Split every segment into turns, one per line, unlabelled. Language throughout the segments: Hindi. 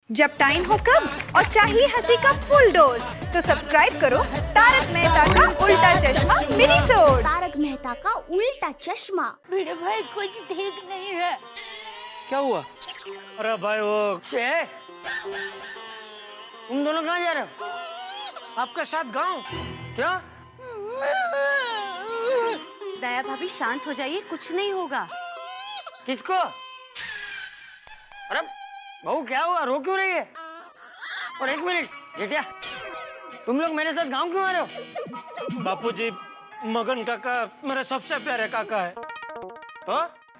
जब टाइम हो कम और चाहिए हंसी का फुल डोज तो सब्सक्राइब करो तारक मेहता का उल्टा चश्मा मिनी सोड।
तारक मेहता का उल्टा चश्मा।
मेरे भाई कुछ ठीक नहीं है।
क्या हुआ?
अरे भाई वो
तुम दोनों कहाँ जा रहे हो?
आपके साथ गाँव।
क्या?
दया भाभी शांत हो जाइए, कुछ नहीं होगा।
किसको? अरे बहू क्या हुआ, रो क्यों रही है? और एक मिनट जेठिया, तुम लोग मेरे साथ गांव क्यों आ रहे हो?
बापूजी, मगन काका मेरे सबसे प्यारे काका है।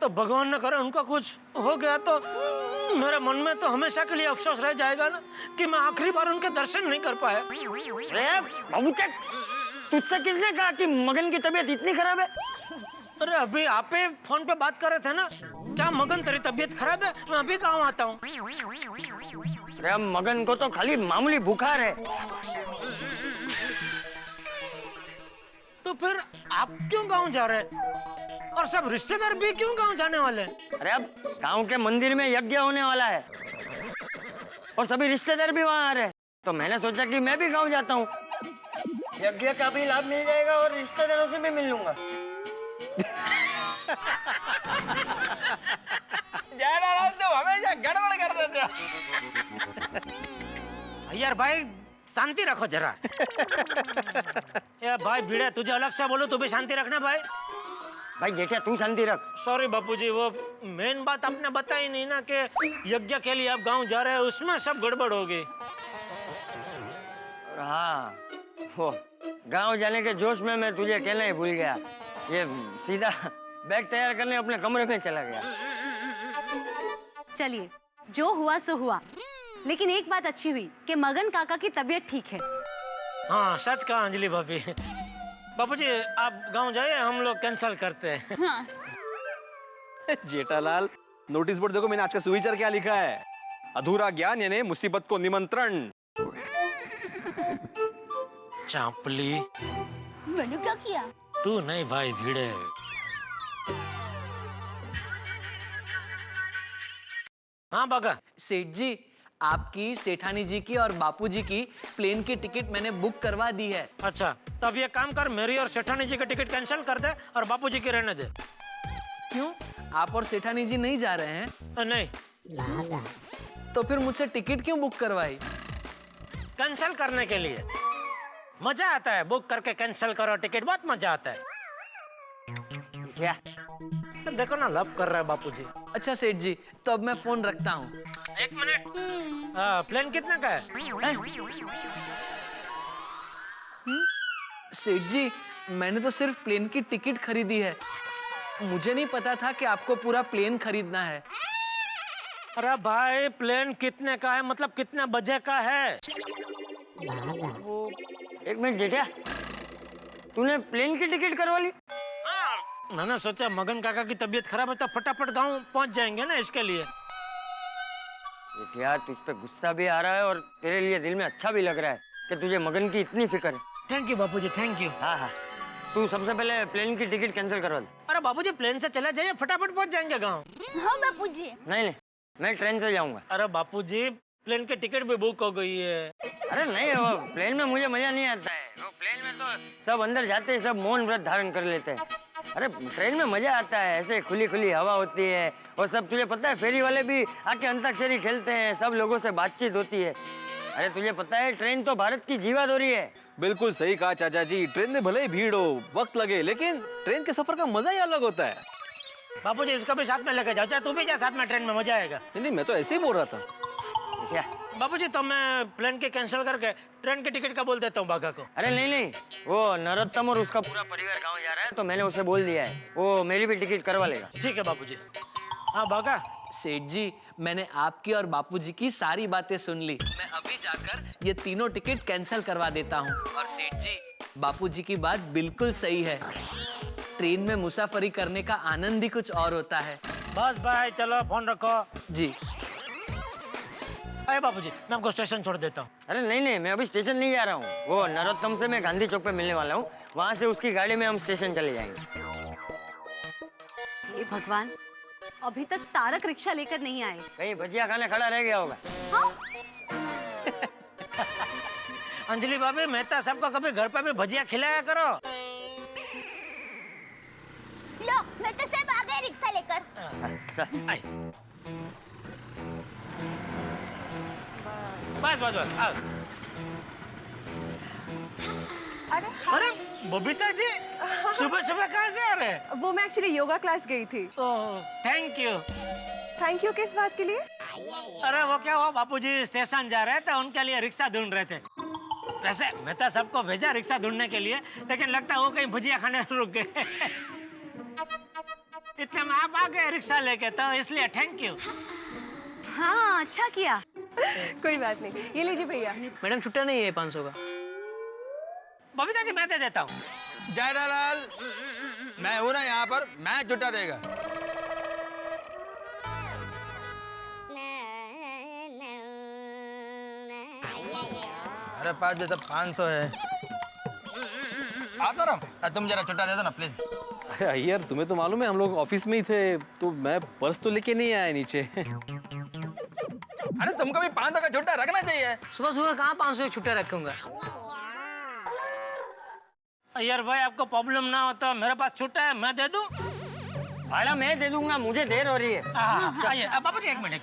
तो भगवान न करे उनका कुछ हो गया तो मेरे मन में तो हमेशा के लिए अफसोस रह जाएगा ना कि मैं आखिरी बार उनके दर्शन नहीं कर पाया।
अरे बाबू चक, तुझसे किसने कहा कि मगन की तबीयत इतनी खराब है?
अरे अभी आप ही फोन पे बात कर रहे थे ना, क्या मगन तेरी तबीयत खराब है? मैं अभी गाँव आता हूँ।
अरे मगन को तो खाली मामूली बुखार है।
तो फिर आप क्यों गाँव जा रहे हैं? और सब रिश्तेदार भी क्यों गाँव जाने वाले हैं?
अरे अब गांव के मंदिर में यज्ञ होने वाला है और सभी रिश्तेदार भी वहाँ आ रहे हैं, तो मैंने सोचा कि मैं भी गांव जाता हूँ। यज्ञ का भी लाभ मिल जाएगा और रिश्तेदारों से भी मिल लूंगा।
तो हमेशा गड़बड़ कर देते हो। यार भाई शांति रखो जरा। यार भाई भिड़े, तुझे अलग से बोलो, तू भी शांति रखना भाई।
भाई जेठिया तू शांति रख।
सॉरी बापूजी, वो मेन बात आपने बताई नहीं ना कि यज्ञ के लिए आप गांव जा रहे हैं, उसमें सब गड़बड़ हो गई।
हाँ, वो गांव जाने के जोश में मैं तुझे कहना ही भूल गया। ये सीधा बैग तैयार करने अपने कमरे में चला गया।
चलिए, जो हुआ सो हुआ, लेकिन एक बात अच्छी हुई कि मगन काका की तबीयत ठीक है।
हाँ सच कहा अंजलि भाभी। बापूजी आप गांव जाइए, हम लोग कैंसिल करते हैं।
हाँ।
जेठालाल, नोटिस बोर्ड देखो, मैंने आज का सुविचार क्या लिखा है? अधूरा ज्ञान यानी मुसीबत को निमंत्रण।
चांपली,
मैंने क्या किया?
तू नहीं भाई भिड़े। हाँ बागा।
सेठ जी, आपकी, सेठानी जी की और बापूजी की प्लेन की टिकट मैंने बुक करवा दी है।
अच्छा, तब ये काम कर, मेरी और सेठानी जी की टिकट कैंसिल कर दे और बापूजी की रहने दे।
क्यों, आप और सेठानी जी नहीं जा रहे हैं?
नहीं।
तो फिर मुझसे टिकट क्यों बुक करवाई?
कैंसिल करने के लिए मजा आता है, बुक करके कैंसिल करो टिकट, बहुत मजा आता है।
क्या?
देखो ना, लव कर रहा है बापूजी।
अच्छा सेठ जी, तो अब मैं फोन रखता हूँ।
एक मिनट, प्लेन कितने का है?
सेठ जी, मैंने तो सिर्फ प्लेन की टिकट खरीदी है, मुझे नहीं पता था कि आपको पूरा प्लेन खरीदना है।
अरे भाई, प्लेन कितने का है मतलब कितने बजे का है?
वो एक मिनट जेठिया, तूने प्लेन की टिकट करवा ली?
हाँ, मैंने सोचा मगन काका की तबीयत खराब है तो फटाफट गांव पहुंच जाएंगे ना, इसके लिए।
जेठिया तुझ पे गुस्सा भी आ रहा है और तेरे लिए दिल में अच्छा भी लग रहा है कि तुझे मगन की इतनी फिक्र है।
Thank you Bapuji, thank you.
हाँ हाँ, तू सबसे पहले प्लेन की टिकट कैंसिल करवा दे।
अरे बापूजी, प्लेन से चला जाइए, फटाफट पहुंच जाएंगे गाँव।
हाँ बापूजी।
नहीं, मैं ट्रेन से जाऊंगा।
अरे बापूजी, प्लेन की टिकट भी बुक हो गई है।
अरे नहीं, वो प्लेन में मुझे मजा नहीं आता है। वो प्लेन में तो सब अंदर जाते ही सब मौन व्रत धारण कर लेते हैं। अरे ट्रेन में मजा आता है, ऐसे खुली खुली हवा होती है और सब, तुझे पता है फेरी वाले भी आके अंताक्षरी खेलते हैं, सब लोगों से बातचीत होती है। अरे तुझे पता है, ट्रेन तो भारत की जीवादोरी है।
बिल्कुल सही कहा चाचा जी, ट्रेन में भले ही भीड़ हो, वक्त लगे, लेकिन ट्रेन के सफर का मजा ही अलग होता है।
बापूजी, इसको भी साथ में लेके जाओ, चाहे तू भी जा साथ में, ट्रेन में मजा आएगा।
नहीं, मैं तो ऐसे ही बोल रहा था।
क्या?
बापूजी, तो मैं प्लेन के कैंसिल करके ट्रेन की टिकट का बोल देता हूँ बागा को।
अरे नहीं, वो नरोत्तम और उसका पूरा परिवार गाँव जा रहा है, तो मैंने उसे बोल दिया है, वो मेरी भी टिकट करवा लेगा।
ठीक है बापूजी। हाँ बागा।
सेठ जी, मैंने आपकी और बापूजी की सारी बातें सुन ली, मैं अभी जाकर ये तीनों टिकट कैंसिल करवा देता हूँ। और सेठ जी, बापूजी की बात बिल्कुल सही है, ट्रेन में मुसाफरी करने का आनंद ही कुछ और होता है।
बस भाई, चलो फोन रखो
जी।
अरे बापूजी, मैं आपको स्टेशन छोड़ देता हूँ।
अरे नहीं, मैं अभी स्टेशन नहीं जा रहा हूँ, वो नरोत्तम से मैं गांधी चौक पे मिलने वाला हूँ, वहाँ से उसकी गाड़ी में हम स्टेशन चले जाएंगे।
हे भगवान, अभी तक तारक रिक्शा लेकर नहीं आए।
कहीं भजिया खाने खड़ा रह गया होगा।
हाँ?
अंजलि भाभी मेहता सबको कभी घर पे भी भजिया खिलाया करो।
लो मेहता साहब आ गए रिक्शा लेकर।
आई। बस बस बस आओ। अरे बबीता जी सुबह सुबह कहाँ से आ रहे हैं?
वो मैं एक्चुअली योगा क्लास गई थी।
Oh thank you.
Thank you किस बात के लिए?
अरे वो क्या हुआ, बापूजी स्टेशन जा रहे थे, उनके लिए रिक्शा ढूंढ रहे थे। वैसे मैं तो सबको भेजा रिक्शा ढूंढने के लिए, लेकिन लगता है वो कहीं भुजिया खाने रुक गए। इतने में आप आ गए रिक्शा लेके, तो इसलिए थैंक यू।
हाँ अच्छा किया।
कोई बात नहीं, ये लीजिए भैया।
मैडम छुट्टा नहीं है 500 का।
बबीता जी मैं दे देता हूँ।
जयलाल, मैं हूं ना यहाँ पर, मैं छुट्टा देगा। अरे पास जैसा 500 है। आता रहा, तुम जरा छुट्टा दे दो ना प्लीज।
अरे अय्यर, तुम्हें तो मालूम है हम लोग ऑफिस में ही थे, तो मैं पर्स तो लेके नहीं आया नीचे।
अरे तुमको भी 500 का छुट्टा रखना चाहिए।
सुबह सुबह कहाँ 500 के छुट्टे रखूंगा।
यार भाई आपको प्रॉब्लम ना हो तो मेरे पास छुट्टा है, मैं दे दूं?
भाड़ा मैं दे दूंगा, मुझे देर हो रही है।
आइए बाबू जी एक मिनट।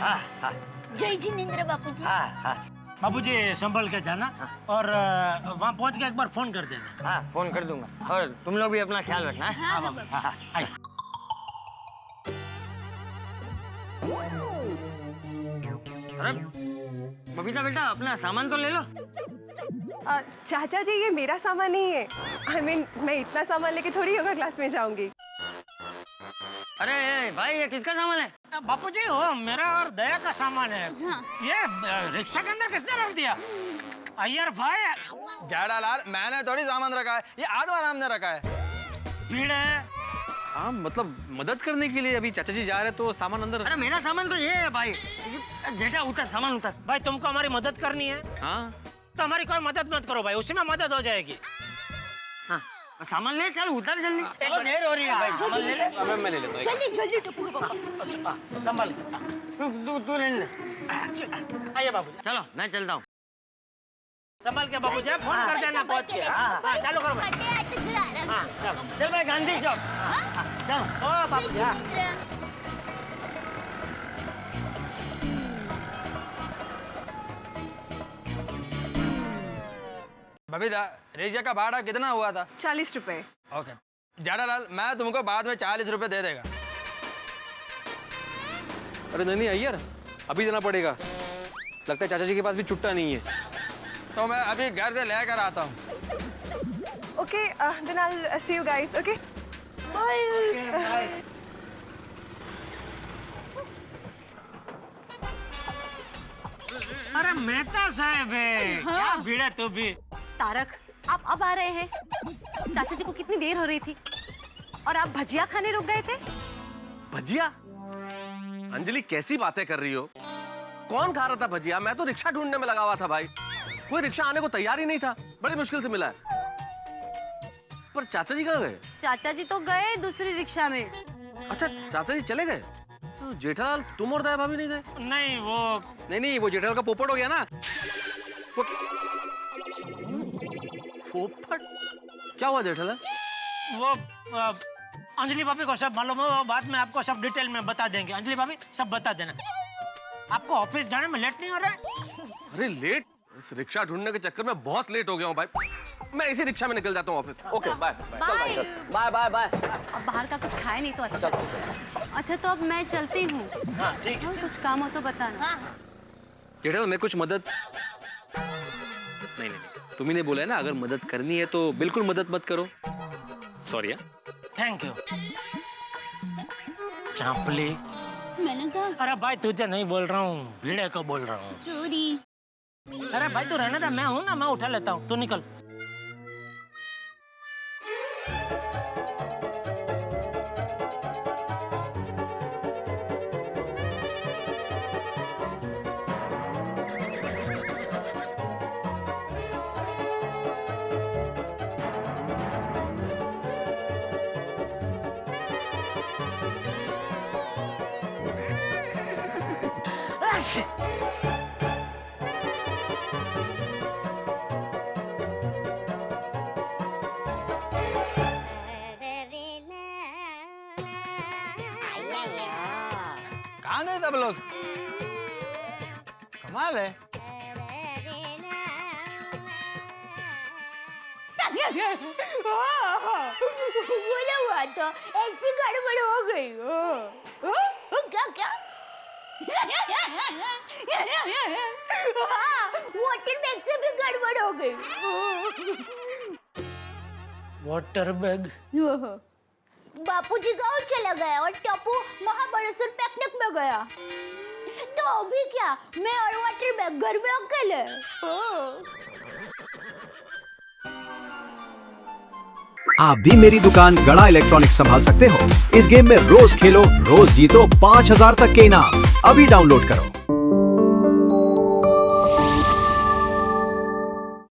हाँ हाँ
जय जिनेंद्र बापू जी।
हाँ हाँ
बाबू जी संभल के जाना, और वहाँ पहुँच के एक बार फोन कर देना।
हाँ फोन कर दूंगा, और तुम लोग भी अपना ख्याल रखना है।
हाँ बाबू।
हाँ आइए।
अरे बबीता बेटा अपना सामान तो ले लो।
चाचा जी ये मेरा सामान नहीं है। I mean, मैं इतना सामान लेके थोड़ी योगा क्लास में जाऊंगी।
अरे भाई ये किसका सामान है?
बापू जी वो मेरा और दया का सामान है। ये रिक्शा के अंदर किसने रख दिया? अय्यर भाई।
जयलाल, मैंने थोड़ी सामान रखा है, ये आत्माराम ने रखा है।
भीड़ है।
हाँ मतलब मदद करने के लिए, अभी चाचा जी जा रहे तो सामान अंदर।
अरे मेरा सामान तो ये है भाई। जेठा उतर, सामान उतर।
भाई तुमको हमारी मदद करनी है
हाँ
तो हमारी कोई मदद मत करो भाई, उसी में मदद हो जाएगी।
हाँ सामान ले, चल उतर जल्दी। चलो देर हो रही है भाई, सामान ले ले।
अब मैं ले लेता हूँ।
जल्दी जल्दी टप्पू पापा।
संभाल।
तू ले ले।
आइए बाबू जी,
चलो मैं चलता हूँ।
संभाल के बाबू जी, फोन कर देना पहुँच के। हाँ चालू करो भाई। हाँ चलो।
चल भाई गांधी चौक। चलो।
ओ बाबू जी।
बबीता, रिक्शा का भाड़ा कितना हुआ था?
40 रुपए।
ओके जयलाल, मैं तुमको बाद में 40 रुपए दे देगा।
अरे नहीं अय्यर, अभी देना पड़ेगा। लगता है चाचा जी के पास भी छुट्टा नहीं है।
तो मैं अभी घर से लेकर आता हूँ।
Okay, then I'll see you guys. Okay. Bye.
अरे मेहता साहब है। क्या भीड़ है तू भी।
तारक आप अब आ रहे हैं? चाचा जी को कितनी देर हो रही थी और आप भजिया खाने रुक गए थे।
भजिया? अंजलि कैसी बातें कर रही हो? कौन खा रहा था भजिया? मैं तो रिक्शा ढूंढने में लगा हुआ था भाई। कोई रिक्शा आने को तैयार ही नहीं था, बड़ी मुश्किल से मिला है। पर चाचा जी कहाँ गए?
चाचा जी तो गए दूसरी रिक्शा में।
अच्छा चाचा जी चले गए, तो जेठालाल तुम और दया भाभी नहीं गए?
नहीं वो
नहीं वो जेठालाल का पोपट हो गया ना। वो पोपट? क्या हुआ जेठालाल?
वो अंजलि भाभी को सब मालूम है, वो बाद में आपको सब डिटेल में बता देंगे। अंजलि भाभी सब बता देना। आपको ऑफिस जाने में लेट नहीं हो रहा है?
अरे लेट? इस रिक्शा ढूंढने के चक्कर में बहुत लेट हो गया हूँ भाई। मैं इसी रिक्शा में निकल जाता हूँ office. Okay bye.
Bye bye bye. अब बाहर का कुछ खाए नहीं तो अच्छा। अच्छा तो अब मैं चलती हूँ।
हाँ ठीक है।
कुछ काम हो तो बताना।
जेठालाल मैं कुछ मदद नहीं तुम्ही ने बोला है ना, अगर मदद करनी है तो बिल्कुल मदद मत करो। सॉरी यार।
Thank you. चांपली।
मैंने कहा
अरे भाई तुझे नहीं बोल रहा हूँ, भीड़े को बोल रहा हूँ।
सॉरी।
अरे भाई तू रहने दे, मैं हूँ ना, मैं उठा लेता हूँ, तू निकल।
सब लोग? कमाल है।
बोला हुआ तो ऐसी गड़बड़ हो गई। क्या क्या? वाटर बैग से भी गड़बड़ हो गई।
Water bag?
बापूजी गाँव चला गया और टप्पू महाबलेश्वर पिकनिक में गया। तो अभी क्या, मैं और वाटर बैग घर में अकेले।
आप भी मेरी दुकान गड़ा इलेक्ट्रॉनिक्स संभाल सकते हो। इस गेम में रोज खेलो, रोज जीतो 5000 तक के इनाम। अभी डाउनलोड करो।